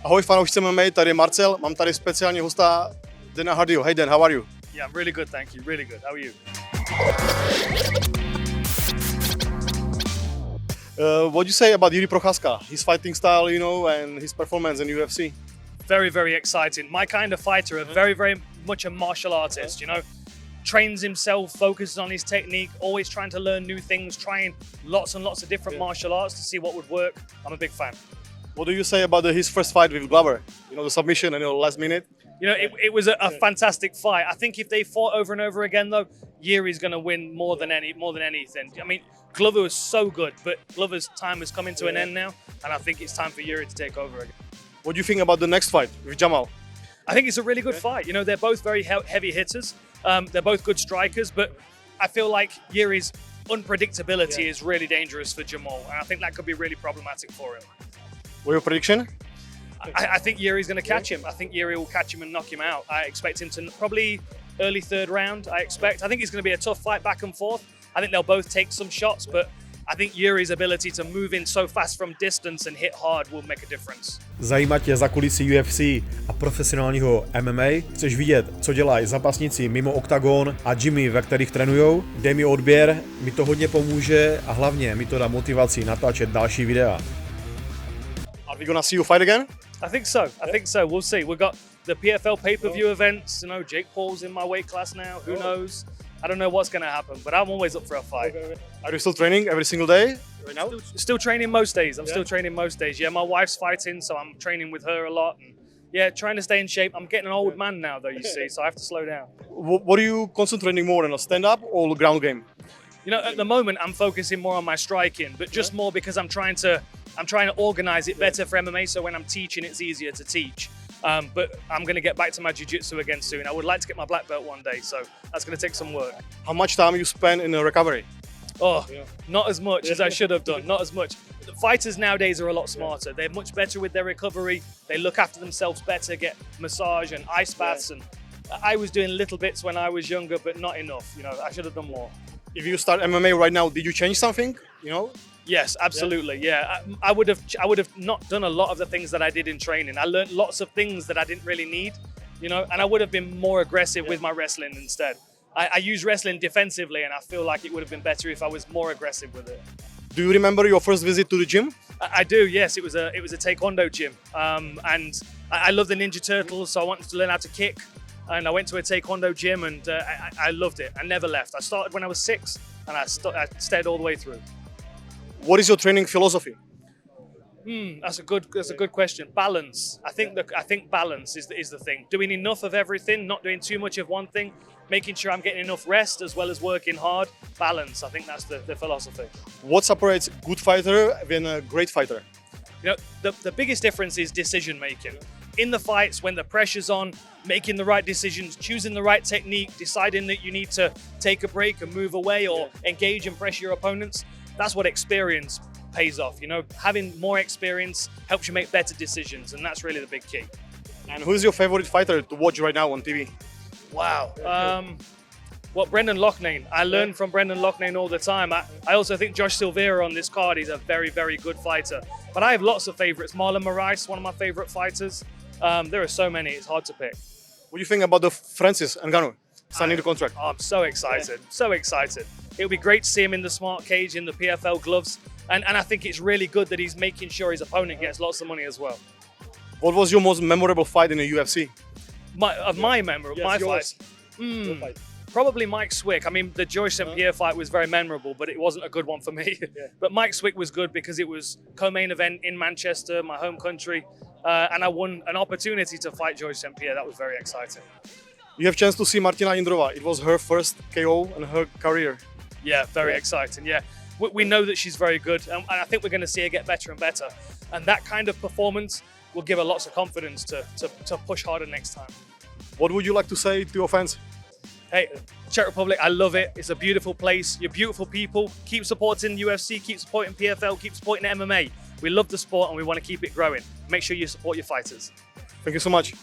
Ahoj fanoušci MMA, tady je Marcel, mám tady speciální hosta Dana Hardyho. Hey Dan, how are you? Yeah, I'm really good, thank you. Really good. How are you? What do you say about Jiří Procházka, his fighting style, you know, and his performance in UFC? Very, very exciting. My kind of fighter, very, very much a martial artist, you know. Trains himself, focuses on his technique, always trying to learn new things, trying lots and lots of different martial arts to see what would work. I'm a big fan. What do you say about his first fight with Glover? You know, the submission and the last minute? You know, it was a fantastic fight. I think if they fought over and over again, though, Jiří's going to win more than anything. I mean, Glover was so good, but Glover's time has come into an end now, and I think it's time for Jiří to take over again. What do you think about the next fight with Jamal? I think it's a really good fight. You know, they're both very heavy hitters. They're both good strikers, but I feel like Jiří's unpredictability is really dangerous for Jamal, and I think that could be really problematic for him. What your prediction? I think Jiří's going to catch him. I think Jiří will catch him and knock him out. I expect him to probably early third round. I think it's going to be a tough fight back and forth. I think they'll both take some shots, but I think Jiří's ability to move in so fast from distance and hit hard will make a difference. Zajímá tě za kulisy UFC a profesionálního MMA? Chceš vidět, co dělají zápasníci mimo oktagon a gymy, ve kterých trénujou? Dej mi odběr, mi to hodně pomůže a hlavně mi to dá motivaci natáčet další videa. Are we gonna see you fight again? I think so. We'll see. We've got the PFL pay-per-view events. You know, Jake Paul's in my weight class now. Who knows? I don't know what's going to happen, but I'm always up for a fight. Are you still training every single day right now? Still training most days. I'm still training most days. Yeah, my wife's fighting, so I'm training with her a lot. And yeah, trying to stay in shape. I'm getting an old man now, though, you see, so I have to slow down. What are you concentrating more on, a stand-up or ground game? You know, at the moment, I'm focusing more on my striking, but just more because I'm trying to organize it better for MMA, so when I'm teaching, it's easier to teach. But I'm going to get back to my jiu-jitsu again soon. I would like to get my black belt one day, so that's going to take some work. How much time you spend in recovery? Not as much as I should have done, not as much. The fighters nowadays are a lot smarter. They're much better with their recovery. They look after themselves better, get massage and ice baths. And I was doing little bits when I was younger, but not enough. You know, I should have done more. If you start MMA right now, did you change something? You know? Yes, absolutely. Yeah, I would have not done a lot of the things that I did in training. I learned lots of things that I didn't really need, you know, and I would have been more aggressive with my wrestling instead. I use wrestling defensively, and I feel like it would have been better if I was more aggressive with it. Do you remember your first visit to the gym? I do. Yes, it was a taekwondo gym, and I love the Ninja Turtles, so I wanted to learn how to kick. And I went to a taekwondo gym, and I loved it. I never left. I started when I was 6, and I stayed all the way through. What is your training philosophy? That's a good question. Balance. I think balance is the thing. Doing enough of everything, not doing too much of one thing, making sure I'm getting enough rest as well as working hard. Balance. I think that's the philosophy. What separates a good fighter from a great fighter? You know, the biggest difference is decision making. In the fights, when the pressure's on, making the right decisions, choosing the right technique, deciding that you need to take a break and move away or engage and pressure your opponents. That's what experience pays off. You know, having more experience helps you make better decisions, and that's really the big key. And who is your favorite fighter to watch right now on TV? Wow. Well, Brendan Loughnane. I learn from Brendan Loughnane all the time. I also think Josh Silveira on this card is a very, very good fighter. But I have lots of favorites. Marlon Moraes, one of my favorite fighters. There are so many, it's hard to pick. What do you think about the Francis Ngannou signing the contract? Oh, I'm so excited, so excited. It'll be great to see him in the smart cage in the PFL gloves. And I think it's really good that he's making sure his opponent gets lots of money as well. What was your most memorable fight in the UFC? My fight? Probably Mike Swick. I mean, the George St. Pierre fight was very memorable, but it wasn't a good one for me. But Mike Swick was good because it was co-main event in Manchester, my home country. And I won an opportunity to fight George St. Pierre. That was very exciting. You have chance to see Martina Jindrová. It was her first KO in her career. Yeah, very exciting. Yeah, we know that she's very good, and I think we're going to see her get better and better. And that kind of performance will give her lots of confidence to push harder next time. What would you like to say to your fans? Hey, Czech Republic, I love it. It's a beautiful place. You're beautiful people. Keep supporting UFC, keep supporting PFL, keep supporting MMA. We love the sport and we want to keep it growing. Make sure you support your fighters. Thank you so much.